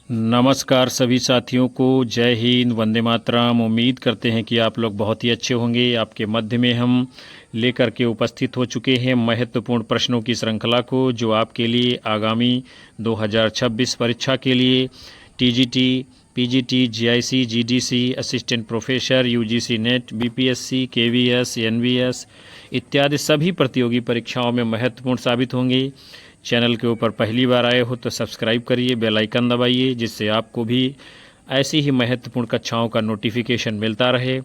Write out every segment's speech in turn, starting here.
नमस्कार सभी साथियों को, जय हिंद, वंदे मातरम। उम्मीद करते हैं कि आप लोग बहुत ही अच्छे होंगे। आपके मध्य में हम लेकर के उपस्थित हो चुके हैं महत्वपूर्ण प्रश्नों की श्रृंखला को, जो आपके लिए आगामी 2026 परीक्षा के लिए TGT, PGT, GIC, GDC, assistant professor, UGC NET, BPSC, KVS, NVS इत्यादि सभी प्रतियोगी परीक्षाओं में महत्वपूर्ण साबित होंगे। चैनल के ऊपर पहली बार आए हो तो सब्सक्राइब करिए, बेल आइकन दबाइए, जिससे आपको भी ऐसी ही महत्वपूर्ण कक्षाओं का नोटिफिकेशन मिलता रहे।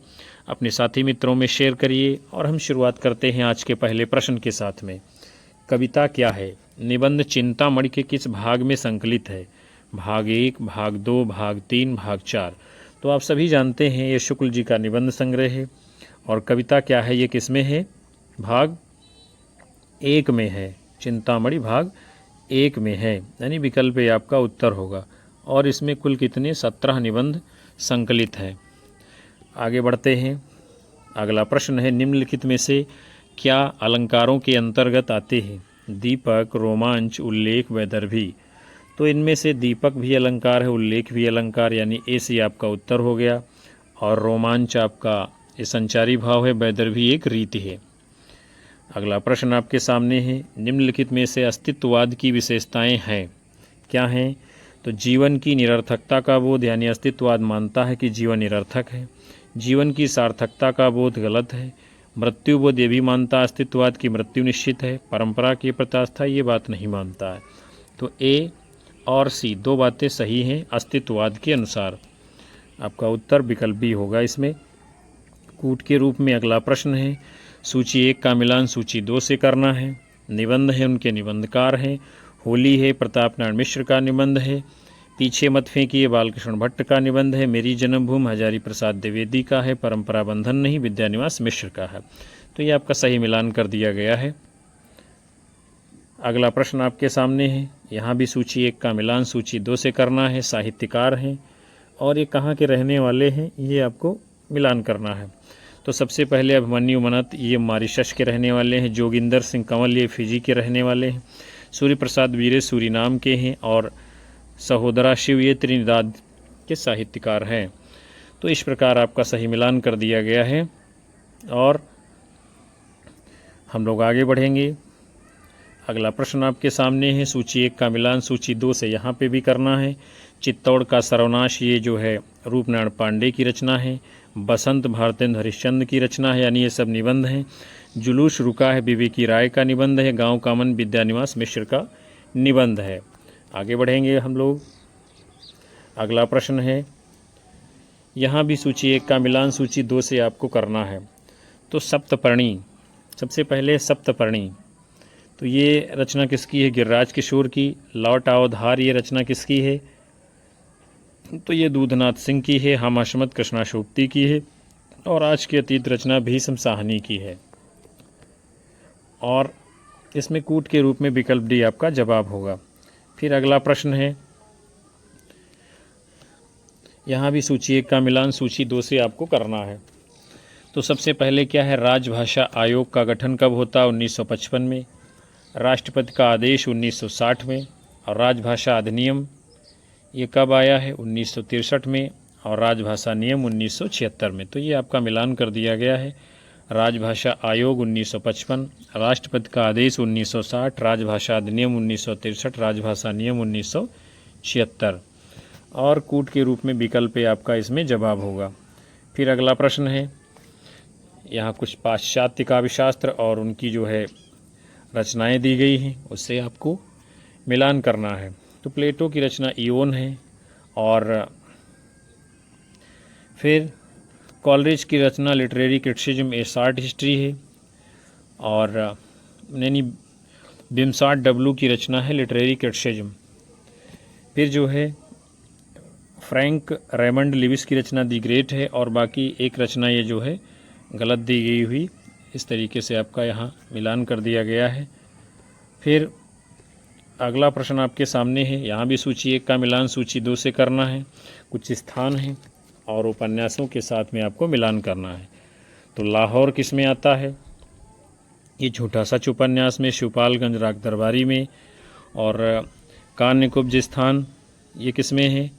अपने साथी मित्रों में शेयर करिए। और हम शुरुआत करते हैं आज के पहले प्रश्न के साथ में। कविता क्या है? निबंध चिंतामणि के किस भाग में संकलित है? भाग 1, भाग 2, भाग 3, भाग 4। तो आप सभी जानते हैं ये शुक्ल जी का निबंध संग्रह है। और कविता क्या है, ये किस में है? भाग 1 में है। चिंतामणि भाग 1 में है, यानी विकल्प ए आपका उत्तर होगा। और इसमें कुल कितने 17 निबंध संकलित हैं। आगे बढ़ते हैं। अगला प्रश्न है, निम्नलिखित में से क्या अलंकारों के अंतर्गत आते हैं? दीपक, रोमांच, उल्लेख, वैदर्भी। तो इनमें से दीपक भी अलंकार है, उल्लेख भी अलंकार, यानी ए सी आपका उत्तर हो गया। और रोमांच आपका ये संचारी भाव है, वैदर्भी एक रीति है। अगला प्रश्न आपके सामने है, निम्नलिखित में से अस्तित्ववाद की विशेषताएं हैं? क्या हैं? तो जीवन की निरर्थकता का बोध, यानी अस्तित्ववाद मानता है कि जीवन निरर्थक है। जीवन की सार्थकता का बोध गलत है। मृत्युबोध ये भी मानता है अस्तित्ववाद की मृत्यु निश्चित है। परंपरा की प्रत्यास्था ये बात नहीं मानता है। तो ए और सी दो बातें सही हैं अस्तित्ववाद के अनुसार। आपका उत्तर विकल्प बी होगा इसमें। कूट के रूप में अगला प्रश्न है, सूची 1 का मिलान सूची 2 से करना है। निबंध है, उनके निबंधकार हैं। होली है, प्रताप नारायण मिश्र का निबंध है। पीछे मत फेंकिए, बालकृष्ण भट्ट का निबंध है। मेरी जन्मभूमि हजारी प्रसाद द्विवेदी का है। परंपरा बंधन नहीं, विद्यानिवास मिश्र का है। तो ये आपका सही मिलान कर दिया गया है। अगला प्रश्न आपके सामने है, यहाँ भी सूची 1 का मिलान सूची 2 से करना है। साहित्यकार हैं और ये कहाँ के रहने वाले हैं, ये आपको मिलान करना है। तो सबसे पहले अभिमन्यु मनत ये मॉरिशस के रहने वाले हैं। जोगिंदर सिंह कंवल ये फिजी के रहने वाले हैं। सूर्य प्रसाद वीरे सूरीनाम के हैं। और सहोदरा शिव ये त्रिनिदाद के साहित्यकार हैं। तो इस प्रकार आपका सही मिलान कर दिया गया है। और हम लोग आगे बढ़ेंगे। अगला प्रश्न आपके सामने है, सूची 1 का मिलान सूची 2 से यहाँ पे भी करना है। चित्तौड़ का सर्वनाश ये जो है रूपनारायण पांडे की रचना है। बसंत भारतेंद्र हरिश्चंद्र की रचना है, यानी ये सब निबंध हैं। जुलूस रुका है विवेकी राय का निबंध है। गांव का मन विद्यानिवास मिश्र का निबंध है। आगे बढ़ेंगे हम लोग। अगला प्रश्न है, यहाँ भी सूची 1 का मिलान सूची 2 से आपको करना है। तो सप्तपर्णी, सबसे पहले सप्तपर्णी, तो ये रचना किसकी है? गिरिराज किशोर की। लौट आओ धार ये रचना किसकी है? तो ये दूधनाथ सिंह की है। हम हशमत कृष्णाशोक्ति की है। और आज की अतीत रचना भीष्म साहनी की है। और इसमें कूट के रूप में विकल्प डी आपका जवाब होगा। फिर अगला प्रश्न है, यहाँ भी सूची 1 का मिलान सूची 2 से आपको करना है। तो सबसे पहले क्या है, राजभाषा आयोग का गठन कब होता? 1955 में। राष्ट्रपति का आदेश 1960 में। और राजभाषा अधिनियम ये कब आया है? 1963 में। और राजभाषा नियम 1976 में। तो ये आपका मिलान कर दिया गया है। राजभाषा आयोग 1955, राष्ट्रपति का आदेश 1960, राजभाषा अधिनियम 1963, राजभाषा नियम 1976। और कूट के रूप में विकल्प आपका इसमें जवाब होगा। फिर अगला प्रश्न है, यहाँ कुछ पाश्चात्य काव्यशास्त्र और उनकी जो है रचनाएं दी गई हैं, उससे आपको मिलान करना है। तो प्लेटो की रचना इयोन है। और फिर कॉलरिज की रचना literary criticism a short history है। और यानी बिम्सार्ट डब्लू की रचना है लिटरेरी क्रिटिसिज्म। फिर जो है फ्रैंक रेमंड लिविस की रचना दी ग्रेट है। और बाकी एक रचना ये जो है गलत दी गई हुई, इस तरीके से आपका यहाँ मिलान कर दिया गया है। फिर अगला प्रश्न आपके सामने है, यहाँ भी सूची 1 का मिलान सूची 2 से करना है। कुछ स्थान हैं और उपन्यासों के साथ में आपको मिलान करना है। तो लाहौर किस में आता है? ये झूठा सच उपन्यास में, शिवपालगंज राग दरबारी में। और कान्य कुब्ज स्थान ये किसमें है?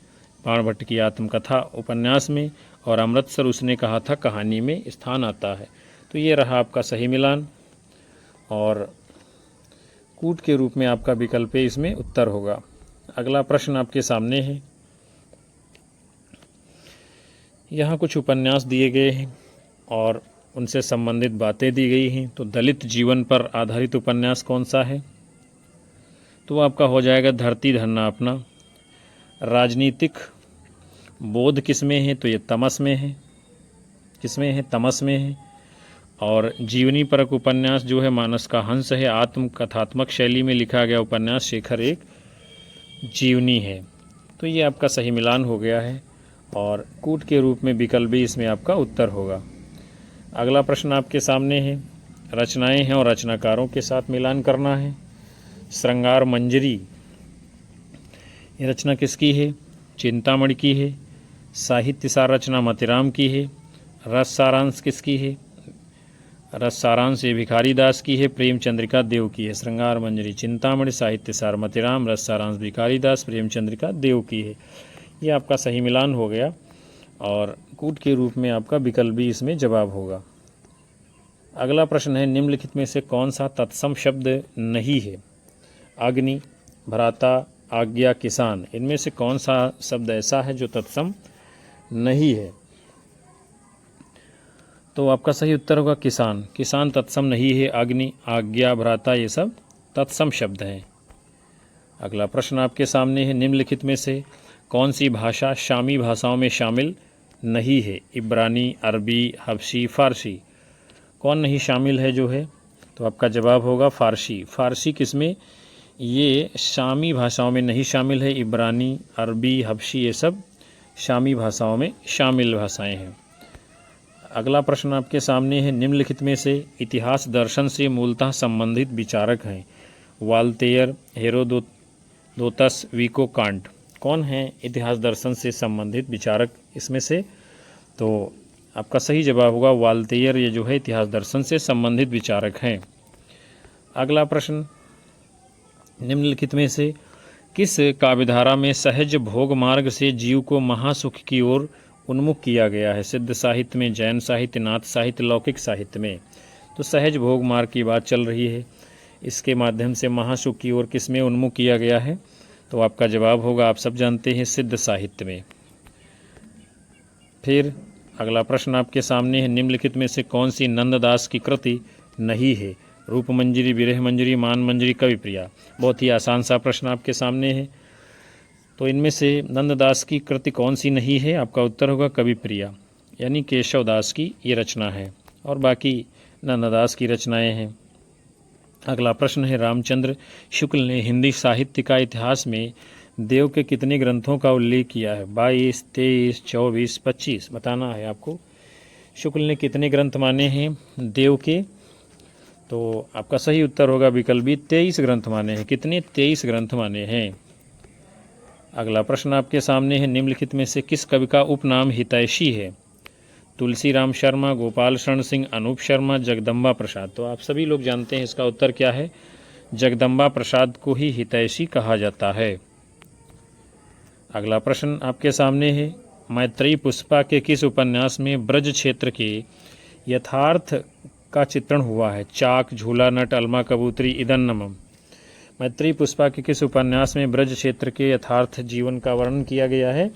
बाणभट्ट की आत्मकथा उपन्यास में, और अमृतसर उसने कहा था कहानी में स्थान आता है। तो ये रहा आपका सही मिलान, और कूट के रूप में आपका विकल्प ए इसमें उत्तर होगा। अगला प्रश्न आपके सामने है। यहाँ कुछ उपन्यास दिए गए हैं और उनसे संबंधित बातें दी गई हैं। तो दलित जीवन पर आधारित उपन्यास कौन सा है? तो आपका हो जाएगा धरती धरना अपना। राजनीतिक बोध किसमें है? तो ये तमस में है। किसमें है? तमस में है। और जीवनी परक उपन्यास जो है मानस का हंस है। आत्मकथात्मक शैली में लिखा गया उपन्यास शेखर एक जीवनी है। तो ये आपका सही मिलान हो गया है, और कूट के रूप में विकल्प भी इसमें आपका उत्तर होगा। अगला प्रश्न आपके सामने है। रचनाएं हैं और रचनाकारों के साथ मिलान करना है। श्रृंगार मंजरी, ये रचना किसकी है? चिंतामणि की है। साहित्य सार रचना मतिराम की है। रस सारांश किसकी है? रस सारांश ये भिखारी दास की है। प्रेमचंद्रिका देव की है। श्रृंगार मंजरी चिंतामणि, साहित्य सार मतिराम, रस सारांश भिखारी दास, प्रेमचंद्रिका देव की है। ये आपका सही मिलान हो गया, और कूट के रूप में आपका विकल्प भी इसमें जवाब होगा। अगला प्रश्न है, निम्नलिखित में से कौन सा तत्सम शब्द नहीं है? अग्नि, भ्राता, आज्ञा, किसान, इनमें से कौन सा शब्द ऐसा है जो तत्सम नहीं है? तो आपका सही उत्तर होगा किसान। किसान तत्सम नहीं है। अग्नि, आज्ञा, भ्राता ये सब तत्सम शब्द हैं। अगला प्रश्न आपके सामने है। निम्नलिखित में से कौन सी भाषा शामी भाषाओं में शामिल नहीं है? इब्रानी, अरबी, हबशी, फ़ारसी, कौन नहीं शामिल है जो है? तो आपका जवाब होगा फ़ारसी। फ़ारसी किसमें? ये शामी भाषाओं में नहीं शामिल है। इब्रानी, अरबी, हबशी ये सब शामी भाषाओं में शामिल भाषाएं हैं। अगला प्रश्न आपके सामने है। निम्नलिखित में से इतिहास दर्शन से मूलतः संबंधित विचारक हैं? वाल्तेयर, हेरोदोतस, विको, कांट, कौन है इतिहास दर्शन से संबंधित विचारक इसमें से? तो आपका सही जवाब होगा वाल्तेयर, ये जो है इतिहास दर्शन से संबंधित विचारक हैं। अगला प्रश्न, निम्नलिखित में से किस काव्यधारा में सहज भोग मार्ग से जीव को महासुख की ओर उन्मुख किया गया है? सिद्ध साहित्य में, जैन साहित्य, नाथ साहित्य, लौकिक साहित्य में। तो सहज भोग मार्ग की बात चल रही है, इसके माध्यम से महासुख की ओर किस में उन्मुख किया गया है? तो आपका जवाब होगा, आप सब जानते हैं, सिद्ध साहित्य में। फिर अगला प्रश्न आपके सामने है। निम्नलिखित में से कौन सी नंददास की कृति नहीं है? रूप मंजरी, विरह मंजरी, मान मंजरी, कवि प्रिया। बहुत ही आसान सा प्रश्न आपके सामने है। तो इनमें से नंददास की कृति कौन सी नहीं है? आपका उत्तर होगा कवि प्रिया, यानी केशव दास की ये रचना है, और बाकी नंददास की रचनाएं हैं। अगला प्रश्न है। रामचंद्र शुक्ल ने हिंदी साहित्य का इतिहास में देव के कितने ग्रंथों का उल्लेख किया है? 22, 23, 24, 25 बताना है आपको। शुक्ल ने कितने ग्रंथ माने हैं देव के? तो आपका सही उत्तर होगा विकल्प बी, 23 ग्रंथ माने हैं। कितने? 23 ग्रंथ माने हैं। अगला प्रश्न आपके सामने है। निम्नलिखित में से किस कवि का उपनाम हितैषी है? तुलसी राम शर्मा, गोपाल शरण सिंह, अनूप शर्मा, जगदम्बा प्रसाद। तो आप सभी लोग जानते हैं इसका उत्तर क्या है? जगदम्बा प्रसाद को ही हितैषी कहा जाता है। अगला प्रश्न आपके सामने है। मैत्रेयी पुष्पा के किस उपन्यास में ब्रज क्षेत्र के यथार्थ का चित्रण हुआ है? चाक, झूला नट, अलमा कबूतरी, इदन्नम। मैत्रेयी पुष्पा के किस उपन्यास में ब्रज क्षेत्र के यथार्थ जीवन का वर्णन किया गया है?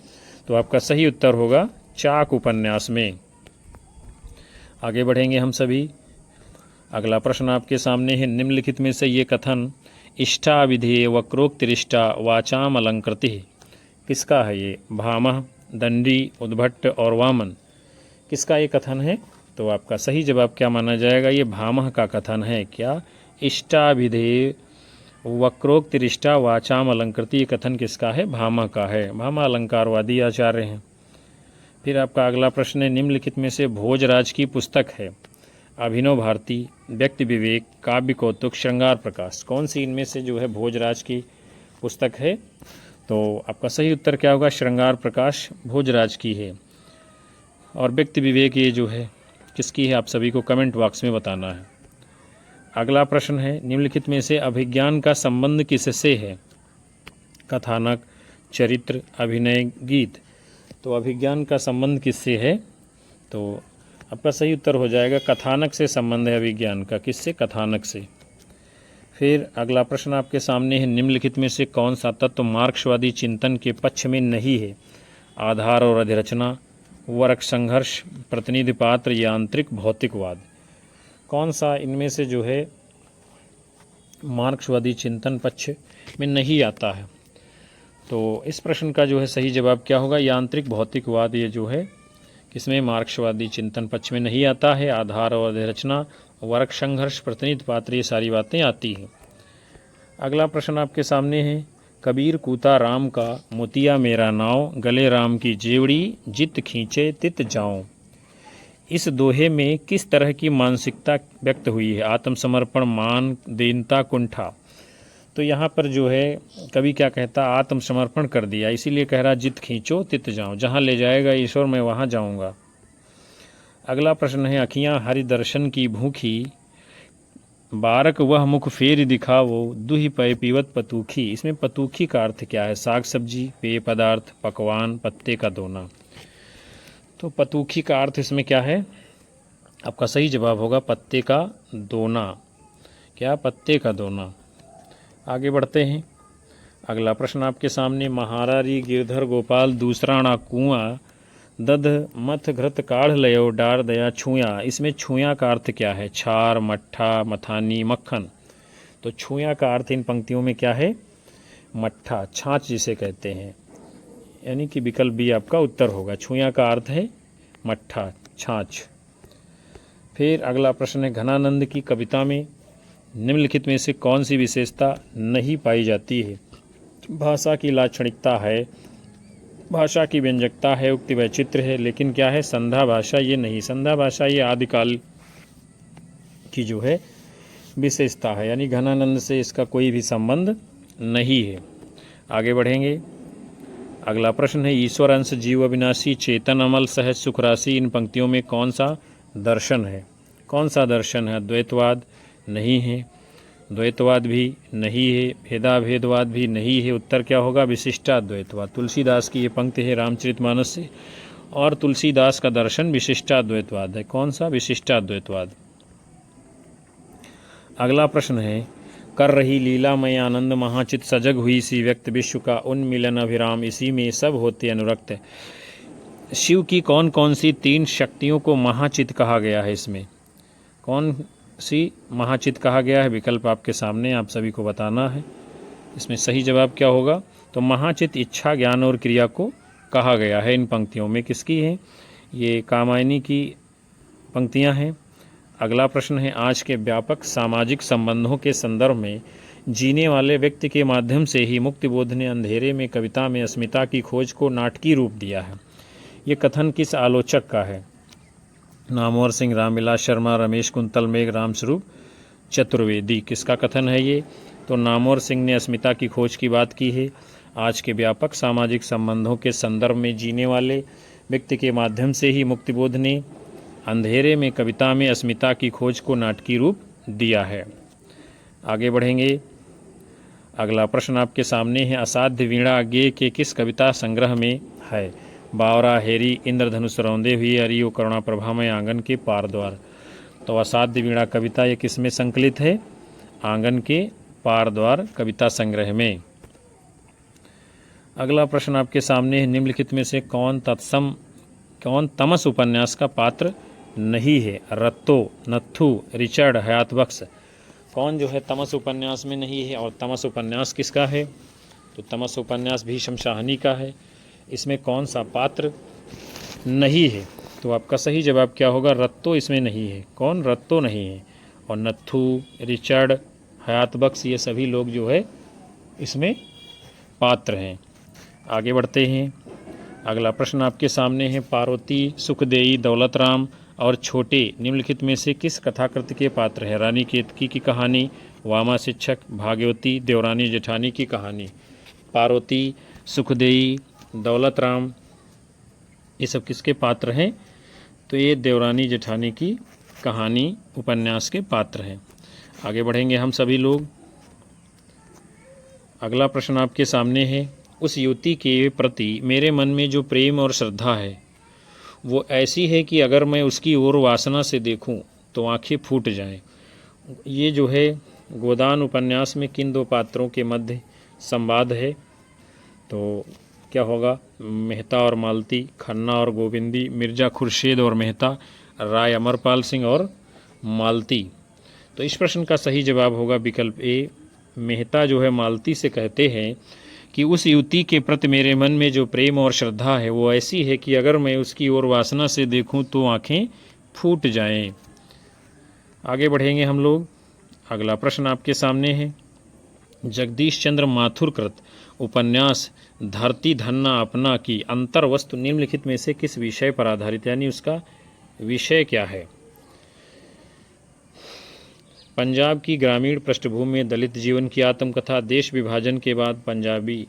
तो आपका सही उत्तर होगा चाक उपन्यास में। आगे बढ़ेंगे हम सभी। अगला प्रश्न आपके सामने है। निम्नलिखित में से ये कथन इष्टा विधेय वक्रोक्तिरिष्टा वाचाम अलंकृति किसका है? ये भामह, दंडी, उद्भट और वामन, किसका ये कथन है? तो आपका सही जवाब क्या माना जाएगा? ये भामह का कथन है। क्या? इष्टा विधेय वक्रोक्तिरिष्टा वाचाम अलंकृति, ये कथन किसका है? भामह का है। भामह अलंकारवादी आचार्य हैं। फिर आपका अगला प्रश्न है। निम्नलिखित में से भोजराज की पुस्तक है? अभिनव भारती, व्यक्ति विवेक, काव्य कौतुक, श्रृंगार प्रकाश, कौन सी इनमें से जो है भोजराज की पुस्तक है? तो आपका सही उत्तर क्या होगा? श्रृंगार प्रकाश भोजराज की है। और व्यक्ति विवेक ये जो है किसकी है? आप सभी को कमेंट बॉक्स में बताना है। अगला प्रश्न है। निम्नलिखित में से अभिज्ञान का संबंध किससे है? कथानक, चरित्र, अभिनय, गीत। तो अभिज्ञान का संबंध किससे है? तो आपका सही उत्तर हो जाएगा कथानक से संबंध है अभिज्ञान का। किससे? कथानक से। फिर अगला प्रश्न आपके सामने है, निम्नलिखित में से कौन सा तत्व मार्क्सवादी चिंतन के पक्ष में नहीं है? आधार और अधिरचना, वर्ग संघर्ष, प्रतिनिधि पात्र, यांत्रिक भौतिकवाद। कौन सा इनमें से जो है मार्क्सवादी चिंतन पक्ष में नहीं आता है? तो इस प्रश्न का जो है सही जवाब क्या होगा? यांत्रिक भौतिकवाद। ये जो है किसमें? मार्क्सवादी चिंतन पक्ष में नहीं आता है। आधार और अधिरचना, वर्ग संघर्ष, प्रतिनिधि पात्र, ये सारी बातें आती हैं। अगला प्रश्न आपके सामने है, कबीर कूता राम का मोतिया मेरा नाव, गले राम की जेवड़ी, जित खींचे तित जाऊं। इस दोहे में किस तरह की मानसिकता व्यक्त हुई है? आत्मसमर्पण, मान, दीनता, कुंठा। तो यहाँ पर जो है कवि क्या कहता? आत्मसमर्पण कर दिया, इसीलिए कह रहा जित खींचो तित जाऊं, जहाँ ले जाएगा ईश्वर मैं वहाँ जाऊँगा। अगला प्रश्न है, अखियाँ हरि दर्शन की भूखी, बारक वह मुख फेर दिखावो, दुहि पय पीवत पतूखी। इसमें पतूखी का अर्थ क्या है? साग सब्जी, पेय पदार्थ, पकवान, पत्ते का दोना। तो पतूखी का अर्थ इसमें क्या है? आपका सही जवाब होगा पत्ते का दोना। क्या? पत्ते का दोना। आगे बढ़ते हैं। अगला प्रश्न आपके सामने, महारारी गिरधर गोपाल दूसरा ना कुआं, दध मथ घृत काढ़ लयो, डार दया छुया। इसमें छुया का अर्थ क्या है? छार, मट्ठा, मथानी, मक्खन। तो छुया का अर्थ इन पंक्तियों में क्या है? मट्ठा, छाछ जिसे कहते हैं, यानी कि विकल्प बी आपका उत्तर होगा। छुया का अर्थ है मट्ठा, छाछ। फिर अगला प्रश्न है, घनानंद की कविता में निम्नलिखित में से कौन सी विशेषता नहीं पाई जाती है? भाषा की लाक्षणिकता है, भाषा की व्यंजकता है, उक्ति वैचित्र है, लेकिन क्या है? संध्या भाषा ये नहीं। संध्या भाषा ये आदिकाल की जो है विशेषता है, यानी घनानंद से इसका कोई भी संबंध नहीं है। आगे बढ़ेंगे। अगला प्रश्न है, ईश्वर अंश जीव अविनाशी, चेतन अमल, सहज सुख राशि। इन पंक्तियों में कौन सा दर्शन है? कौन सा दर्शन है? द्वैतवाद नहीं है, द्वैतवाद भी नहीं है, भेदाभेदवाद भी नहीं है। उत्तर क्या होगा? विशिष्टाद्वैतवाद। तुलसीदास की ये पंक्ति है रामचरितमानस से, और तुलसीदास का दर्शन विशिष्टाद्वैतवाद है। कौन सा? विशिष्टाद्वैतवाद। अगला प्रश्न है, कर रही लीला में आनंद, महाचित सजग हुई सी व्यक्त, विश्व का उन्मिलन अभिराम, इसी में सब होते अनुरक्त। शिव की कौन कौन सी 3 शक्तियों को महाचित कहा गया है? इसमें कौन सी महाचित कहा गया है? विकल्प आपके सामने, आप सभी को बताना है। इसमें सही जवाब क्या होगा? तो महाचित इच्छा, ज्ञान और क्रिया को कहा गया है। इन पंक्तियों में किसकी है? ये कामायनी की पंक्तियां हैं। अगला प्रश्न है, आज के व्यापक सामाजिक संबंधों के संदर्भ में जीने वाले व्यक्ति के माध्यम से ही मुक्तिबोध ने अंधेरे में कविता में अस्मिता की खोज को नाटकीय रूप दिया है। ये कथन किस आलोचक का है? नामवर सिंह, रामविलास शर्मा, रमेश कुंतल, मेघ, रामस्वरूप चतुर्वेदी। किसका कथन है ये? तो नामवर सिंह ने अस्मिता की खोज की बात की है। आज के व्यापक सामाजिक संबंधों के संदर्भ में जीने वाले व्यक्ति के माध्यम से ही मुक्तिबोध ने अंधेरे में कविता में अस्मिता की खोज को नाटकीय रूप दिया है। आगे बढ़ेंगे। अगला प्रश्न आपके सामने है, असाध्य वीणा गेय के किस कविता संग्रह में है? बावरा, हेरी, इंद्रधनुष रौंदे हुए, अरियो करुणा प्रभामय, आंगन के पार द्वार। तो असाध्य वीणा कविता ये किस में संकलित है? आंगन के पार द्वार कविता संग्रह में। अगला प्रश्न आपके सामने है, निम्नलिखित में से कौन तमस उपन्यास का पात्र नहीं है? रत्तो, नत्थु, रिचर्ड, हयातबख्श। कौन जो है तमस उपन्यास में नहीं है? और तमस उपन्यास किसका है? तो तमस उपन्यास भीष्म शाहनी का है। इसमें कौन सा पात्र नहीं है? तो आपका सही जवाब क्या होगा? रत्तो इसमें नहीं है। कौन? रत्तो नहीं है। और नत्थु, रिचर्ड, हयातबख्श ये सभी लोग जो है इसमें पात्र हैं। आगे बढ़ते हैं। अगला प्रश्न आपके सामने है, पार्वती, सुखदेई, दौलतराम और छोटे निम्नलिखित में से किस कथाकृति के पात्र हैं? रानी केतकी की कहानी, वामा शिक्षक, भाग्यवती, देवरानी जेठानी की कहानी। पार्वती, सुखदेई, दौलतराम ये सब किसके पात्र हैं? तो ये देवरानी जेठानी की कहानी उपन्यास के पात्र हैं। आगे बढ़ेंगे हम सभी लोग। अगला प्रश्न आपके सामने है, उस युवती के प्रति मेरे मन में जो प्रेम और श्रद्धा है वो ऐसी है कि अगर मैं उसकी ओर वासना से देखूं तो आंखें फूट जाएं। ये जो है गोदान उपन्यास में किन दो पात्रों के मध्य संवाद है? तो क्या होगा? मेहता और मालती, खन्ना और गोविंदी, मिर्ज़ा खुर्शीद और मेहता, राय अमरपाल सिंह और मालती। तो इस प्रश्न का सही जवाब होगा विकल्प ए। मेहता जो है मालती से कहते हैं कि उस युवती के प्रति मेरे मन में जो प्रेम और श्रद्धा है वो ऐसी है कि अगर मैं उसकी ओर वासना से देखूं तो आंखें फूट जाएं। आगे बढ़ेंगे हम लोग। अगला प्रश्न आपके सामने है। जगदीश चंद्र माथुर कृत उपन्यास धरती धन्ना अपना की अंतर वस्तु निम्नलिखित में से किस विषय पर आधारित, यानी उसका विषय क्या है? पंजाब की ग्रामीण पृष्ठभूमि में दलित जीवन की आत्मकथा, देश विभाजन के बाद पंजाबी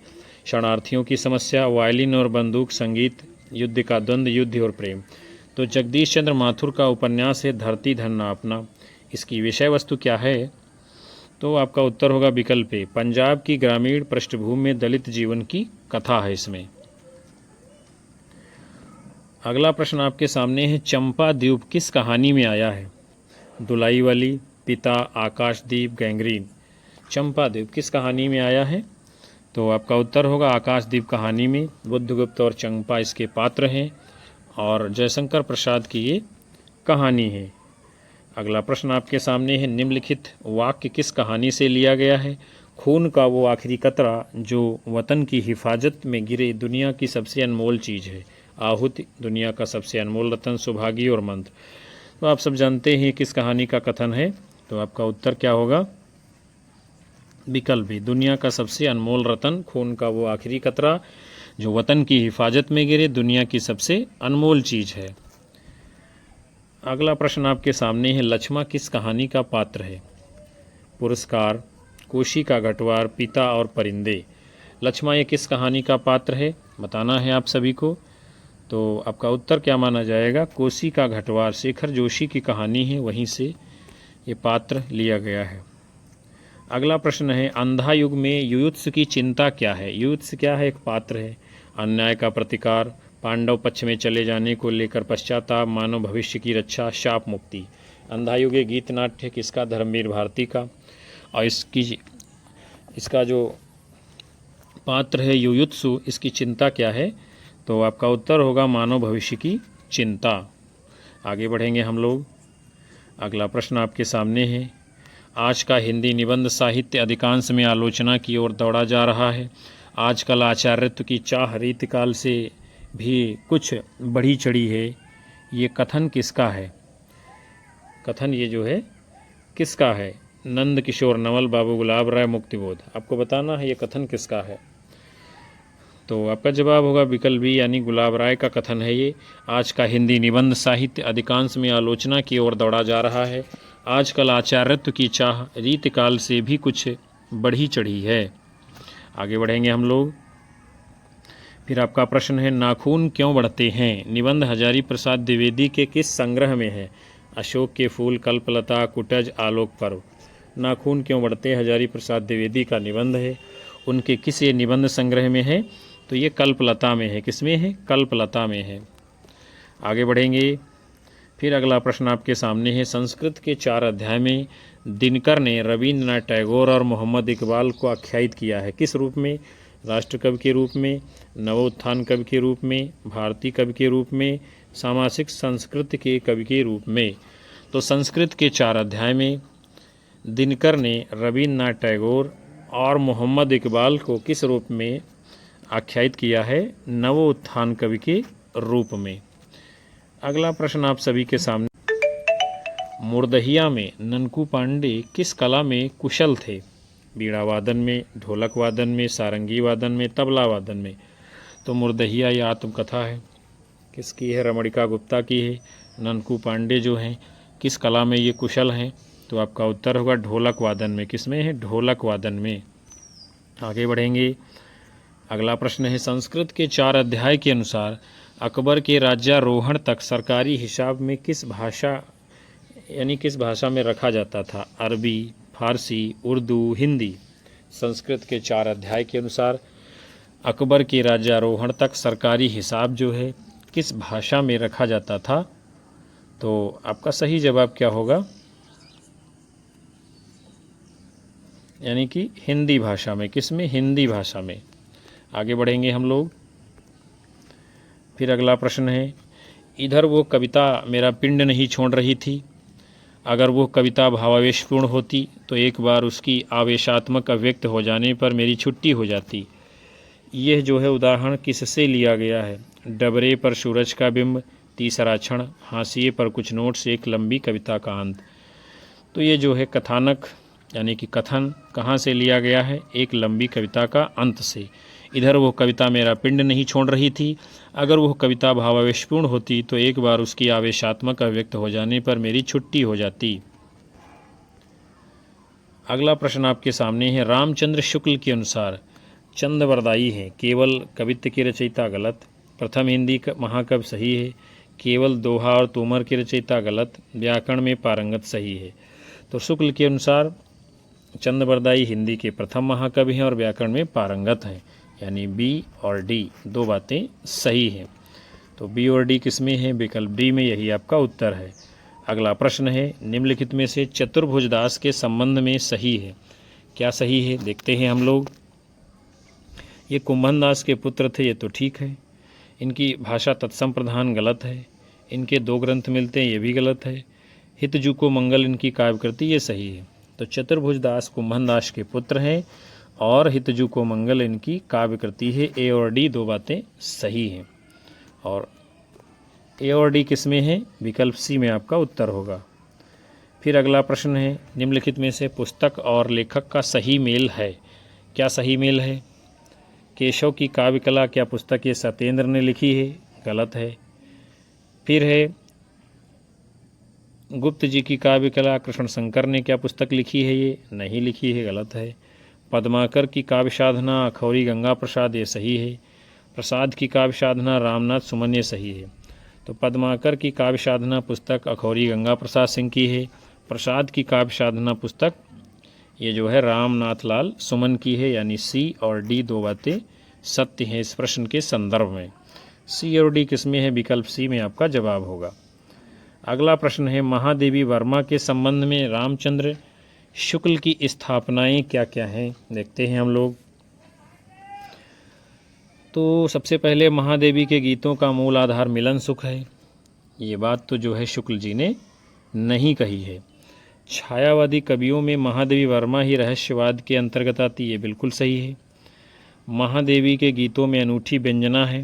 शरणार्थियों की समस्या, वायलिन और बंदूक संगीत, युद्ध का द्वंद्व, युद्ध और प्रेम। तो जगदीश चंद्र माथुर का उपन्यास है धरती धन्ना अपना। इसकी विषय वस्तु क्या है? तो आपका उत्तर होगा विकल्प ए, पंजाब की ग्रामीण पृष्ठभूमि में दलित जीवन की कथा है इसमें। अगला प्रश्न आपके सामने है। चंपा द्वीप किस कहानी में आया है? दुलाई वाली, पिता, आकाशदीप, गैंग्रीन। चंपा द्वीप किस कहानी में आया है? तो आपका उत्तर होगा आकाशदीप कहानी में। बुद्धगुप्त और चंपा इसके पात्र हैं और जयशंकर प्रसाद की ये कहानी है। अगला प्रश्न आपके सामने है। निम्नलिखित वाक्य किस कहानी से लिया गया है? खून का वो आखिरी कतरा जो वतन की हिफाजत में गिरे दुनिया की सबसे अनमोल चीज़ है। आहुति दुनिया का सबसे अनमोल रतन, सुभागी और मंत्र। तो आप सब जानते हैं किस कहानी का कथन है। तो आपका उत्तर क्या होगा? विकल्प भी, दुनिया का सबसे अनमोल रतन, खून का वो आखिरी कतरा जो वतन की हिफाजत में गिरे दुनिया की सबसे अनमोल चीज़ है। अगला प्रश्न आपके सामने है। लक्ष्मा किस कहानी का पात्र है? पुरस्कार, कोशी का घटवार, पिता और परिंदे। लक्ष्मा ये किस कहानी का पात्र है बताना है आप सभी को। तो आपका उत्तर क्या माना जाएगा? कोशी का घटवार शेखर जोशी की कहानी है, वहीं से ये पात्र लिया गया है। अगला प्रश्न है। अंधा युग में युयुत्सु की चिंता क्या है? युयुत्सु क्या है? एक पात्र है। अन्याय का प्रतिकार, पांडव पक्ष में चले जाने को लेकर पश्चाताप, मानव भविष्य की रक्षा, शाप मुक्ति। अंधा युग गीत नाट्य किसका? धर्मवीर भारती का। और इसका जो पात्र है युयुत्सु, इसकी चिंता क्या है? तो आपका उत्तर होगा मानव भविष्य की चिंता। आगे बढ़ेंगे हम लोग। अगला प्रश्न आपके सामने है। आज का हिंदी निबंध साहित्य अधिकांश में आलोचना की ओर दौड़ा जा रहा है। आजकल आचार्यत्व की चाह रीतिकाल से भी कुछ बढ़ी चढ़ी है। ये कथन किसका है? कथन ये जो है किसका है? नंद किशोर, नवल, बाबू गुलाब राय, मुक्तिबोध। आपको बताना है ये कथन किसका है। तो आपका जवाब होगा विकल्प बी, यानी गुलाब राय का कथन है ये। आज का हिंदी निबंध साहित्य अधिकांश में आलोचना की ओर दौड़ा जा रहा है। आजकल आचार्यत्व की चाह रीतिकाल से भी कुछ बढ़ी चढ़ी है। आगे बढ़ेंगे हम लोग। फिर आपका प्रश्न है। नाखून क्यों बढ़ते हैं? निबंध हजारी प्रसाद द्विवेदी के किस संग्रह में है? अशोक के फूल, कल्पलता, कुटज, आलोक पर्व। नाखून क्यों बढ़ते हजारी प्रसाद द्विवेदी का निबंध है। उनके किस ये निबंध संग्रह में है? तो ये कल्पलता में है। किसमें है? कल्पलता में है। आगे बढ़ेंगे। फिर अगला प्रश्न आपके सामने है। संस्कृत के 4 अध्याय में दिनकर ने रविंद्रनाथ टैगोर और मोहम्मद इकबाल को आख्यायित किया है। किस रूप में? राष्ट्र कवि के रूप में, नवोत्थान कवि के रूप में, भारतीय कवि के रूप में, सामासिक संस्कृत के कवि के रूप में। तो संस्कृत के 4 अध्याय में दिनकर ने रविंद्रनाथ टैगोर और मोहम्मद इकबाल को किस रूप में आख्यायित किया है? नवोत्थान कवि के रूप में। अगला प्रश्न आप सभी के सामने। मुर्दहिया में ननकू पांडे किस कला में कुशल थे? बीड़ा वादन में, ढोलक वादन में, सारंगी वादन में, तबला वादन में। तो मुर्दहिया ये आत्मकथा है। किसकी है? रमणिका गुप्ता की है। ननकू पांडे जो हैं किस कला में ये कुशल हैं? तो आपका उत्तर होगा ढोलक वादन में। किसमें है? ढोलक वादन में। आगे बढ़ेंगे। अगला प्रश्न है। संस्कृत के 4 अध्याय के अनुसार अकबर के राज्यारोहण तक सरकारी हिसाब में किस भाषा में रखा जाता था? अरबी, फारसी, उर्दू, हिंदी। संस्कृत के 4 अध्याय के अनुसार अकबर के राज्यारोहण तक सरकारी हिसाब जो है किस भाषा में रखा जाता था? तो आपका सही जवाब क्या होगा? यानी कि हिंदी भाषा में। किस में? हिंदी भाषा में। आगे बढ़ेंगे हम लोग। फिर अगला प्रश्न है, इधर वो कविता मेरा पिंड नहीं छोड़ रही थी। अगर वो कविता भावावेशपूर्ण होती तो एक बार उसकी आवेशात्मक अभिव्यक्त हो जाने पर मेरी छुट्टी हो जाती। यह जो है उदाहरण किससे लिया गया है? डबरे पर सूरज का बिंब, तीसरा क्षण, हाशिए पर कुछ नोट्स, एक लंबी कविता का अंत। तो ये जो है कथानक यानी कि कथन कहाँ से लिया गया है? एक लंबी कविता का अंत से। इधर वो कविता मेरा पिंड नहीं छोड़ रही थी। अगर वह कविता भावावेशपूर्ण होती तो एक बार उसकी आवेशात्मक अभिव्यक्त हो जाने पर मेरी छुट्टी हो जाती। अगला प्रश्न आपके सामने है, रामचंद्र शुक्ल के अनुसार चंदवरदायी है। केवल कवित्व की रचयिता गलत। प्रथम हिंदी महाकवि सही है। केवल दोहा और तोमर की रचयिता गलत। व्याकरण में पारंगत सही है। तो शुक्ल के अनुसार चंदवरदायी हिंदी के प्रथम महाकवि हैं और व्याकरण में पारंगत हैं, यानी बी और डी दो बातें सही हैं। तो बी और डी किस में है? विकल्प डी में, यही आपका उत्तर है। अगला प्रश्न है, निम्नलिखित में से चतुर्भुज दास के संबंध में सही है? क्या सही है देखते हैं हम लोग। ये कुंभन दास के पुत्र थे, ये तो ठीक है। इनकी भाषा तत्सम प्रधान गलत है। इनके दो ग्रंथ मिलते हैं, ये भी गलत है। हितजू को मंगल इनकी काव्यकृति, ये सही है। तो चतुर्भुज दास कुंभन दास के पुत्र हैं और हितजू को मंगल इनकी काव्यकृति है। ए और डी दो बातें सही हैं। और ए और डी किस में है? विकल्प सी में आपका उत्तर होगा। फिर अगला प्रश्न है, निम्नलिखित में से पुस्तक और लेखक का सही मेल है? क्या सही मेल है? केशव की काव्य कला क्या पुस्तक ये सत्येंद्र ने लिखी है? गलत है। फिर है गुप्त जी की काव्य कला कृष्ण शंकर ने क्या पुस्तक लिखी है? ये नहीं लिखी है, गलत है। पद्माकर की काव्य साधना अखौरी गंगा प्रसाद, ये सही है। प्रसाद की काव्य साधना रामनाथ सुमन, ये सही है। तो पद्माकर की काव्य साधना पुस्तक अखौरी गंगा प्रसाद सिंह की है। प्रसाद की काव्य साधना पुस्तक ये जो है रामनाथ लाल सुमन की है, यानी सी और डी दो बातें सत्य हैं इस प्रश्न के संदर्भ में। सी और डी किस में है? विकल्प सी में आपका जवाब होगा। अगला प्रश्न है, महादेवी वर्मा के संबंध में रामचंद्र शुक्ल की स्थापनाएं क्या क्या हैं? देखते हैं हम लोग। तो सबसे पहले महादेवी के गीतों का मूल आधार मिलन सुख है। ये बात तो जो है शुक्ल जी ने नहीं कही है। छायावादी कवियों में महादेवी वर्मा ही रहस्यवाद के अंतर्गत आती, ये बिल्कुल सही है। महादेवी के गीतों में अनूठी व्यंजना है,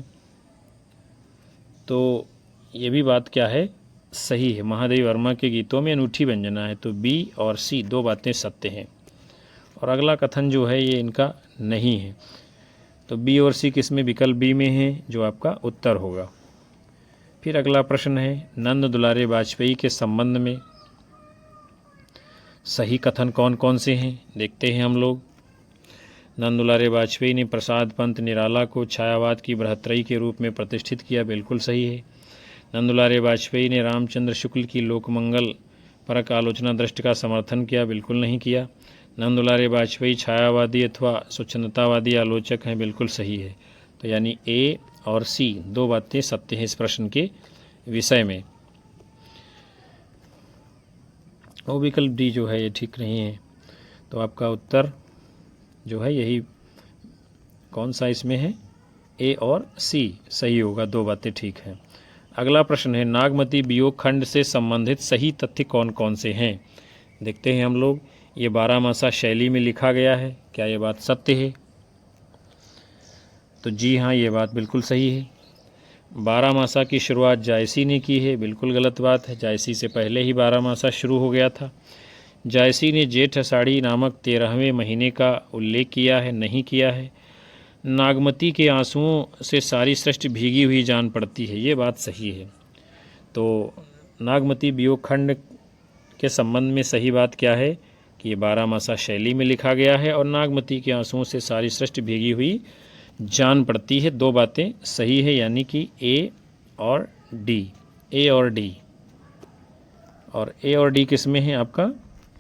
तो ये भी बात क्या है? सही है। महादेवी वर्मा के गीतों में अनूठी व्यंजना है, तो बी और सी दो बातें सत्य हैं। और अगला कथन जो है ये इनका नहीं है, तो बी और सी किस में? विकल्प बी में है, जो आपका उत्तर होगा। फिर अगला प्रश्न है, नंद दुलारे वाजपेयी के संबंध में सही कथन कौन कौन से हैं? देखते हैं हम लोग। नंद दुलारे वाजपेयी ने प्रसाद पंत निराला को छायावाद की बृहत्तरी के रूप में प्रतिष्ठित किया, बिल्कुल सही है। नंद दुलारे वाजपेयी ने रामचंद्र शुक्ल की लोकमंगल परक आलोचना दृष्टि का समर्थन किया, बिल्कुल नहीं किया। नंद दुलारे वाजपेयी छायावादी अथवा स्वच्छंदतावादी आलोचक हैं, बिल्कुल सही है। तो यानी ए और सी दो बातें सत्य हैं इस प्रश्न के विषय में। और विकल्प डी जो है ये ठीक नहीं है, तो आपका उत्तर जो है यही कौन सा इसमें है? ए और सी सही होगा, दो बातें ठीक हैं। अगला प्रश्न है, नागमती वियोग खंड से संबंधित सही तथ्य कौन कौन से हैं? देखते हैं हम लोग। ये बारहमासा शैली में लिखा गया है, क्या ये बात सत्य है? तो जी हाँ, ये बात बिल्कुल सही है। बारहमासा की शुरुआत जायसी ने की है, बिल्कुल गलत बात है। जायसी से पहले ही बारहमासा शुरू हो गया था। जायसी ने जेठ आषाढ़ी नामक 13वें महीने का उल्लेख किया है, नहीं किया है। नागमती के आंसुओं से सारी सृष्टि भीगी हुई जान पड़ती है, ये बात सही है। तो नागमती वियोग खंड के संबंध में सही बात क्या है कि ये बारहमासा शैली में लिखा गया है और नागमती के आंसुओं से सारी सृष्टि भीगी हुई जान पड़ती है, दो बातें सही है, यानी कि ए और डी। ए और डी, और ए और डी किस में है? आपका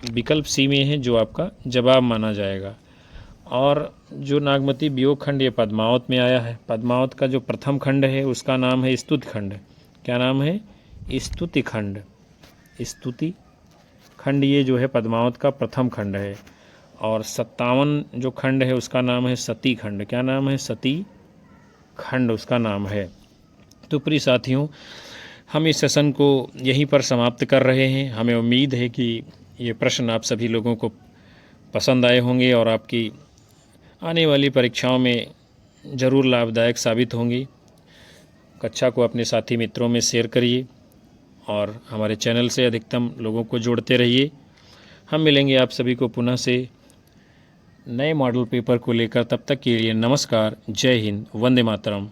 विकल्प सी में है, जो आपका जवाब माना जाएगा। और जो नागमती वियोग खंड ये पद्मावत में आया है। पद्मावत का जो प्रथम खंड है उसका नाम है स्तुति खंड। क्या नाम है? स्तुति खंड। स्तुति खंड ये जो है पद्मावत का प्रथम खंड है। और 57 जो खंड है उसका नाम है सती खंड। क्या नाम है? सती खंड उसका नाम है। तो प्रिय साथियों, हम इस सेशन को यहीं पर समाप्त कर रहे हैं। हमें उम्मीद है कि ये प्रश्न आप सभी लोगों को पसंद आए होंगे और आपकी आने वाली परीक्षाओं में ज़रूर लाभदायक साबित होंगी। कक्षा को अपने साथी मित्रों में शेयर करिए और हमारे चैनल से अधिकतम लोगों को जोड़ते रहिए। हम मिलेंगे आप सभी को पुनः से नए मॉडल पेपर को लेकर। तब तक के लिए नमस्कार, जय हिंद, वंदे मातरम।